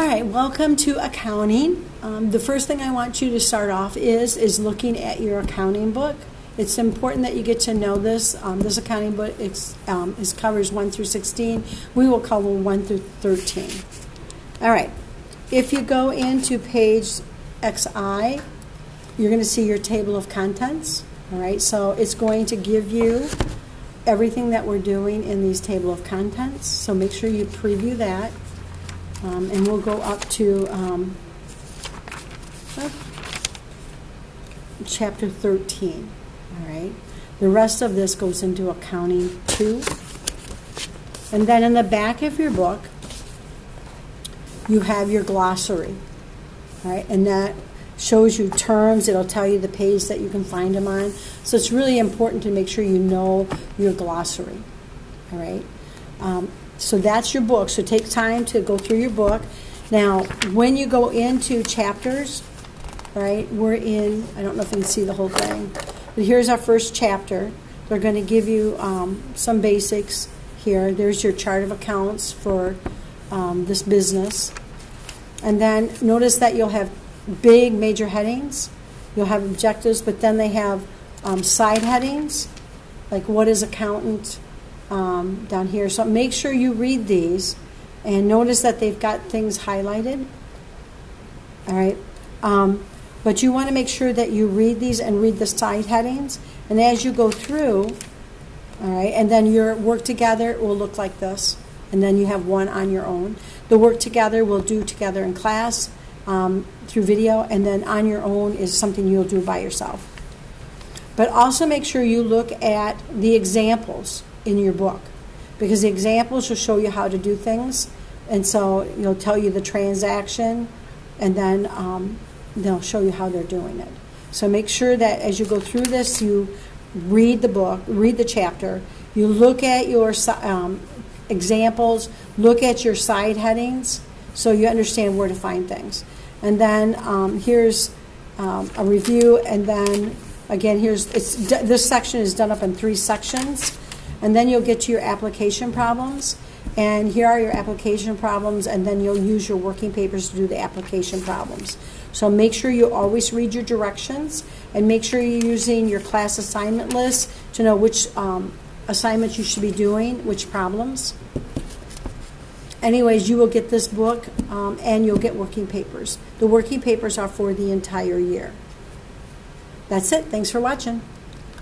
All right, welcome to accounting. The first thing I want you to start off is looking at your accounting book. It's important that you get to know this. This accounting book covers 1 through 16. We will cover 1 through 13. All right, if you go into page XI, you're going to see your table of contents. All right, so it's going to give you everything that we're doing in these table of contents. So make sure you preview that. And we'll go up to chapter 13. All right. The rest of this goes into accounting 2. And then in the back of your book, you have your glossary. All right. And that shows you terms. It'll tell you the page that you can find them on. So it's really important to make sure you know your glossary. All right. So that's your book. So take time to go through your book. Now, when you go into chapters, right, we're in, I don't know if you can see the whole thing, but here's our first chapter. They're going to give you some basics here. There's your chart of accounts for this business. And then notice that you'll have big major headings. You'll have objectives, but then they have side headings, like what is accountant, down here. So make sure you read these and notice that they've got things highlighted. All right. But you want to make sure that you read these and read the side headings. And as you go through, all right, and then your work together will look like this. And then you have one on your own. The work together we'll do together in class through video, and then on your own is something you'll do by yourself. But also make sure you look at the examples in your book, because the examples will show you how to do things, and so it'll tell you the transaction, and then they'll show you how they're doing it. So make sure that as you go through this, you read the book, read the chapter, you look at your examples, look at your side headings, so you understand where to find things. And then here's a review, and then again this section is done up in 3 sections. And then you'll get to your application problems. And here are your application problems, and then you'll use your working papers to do the application problems. So make sure you always read your directions, and make sure you're using your class assignment list to know which assignments you should be doing, which problems. Anyways, you will get this book, and you'll get working papers. The working papers are for the entire year. That's it. Thanks for watching.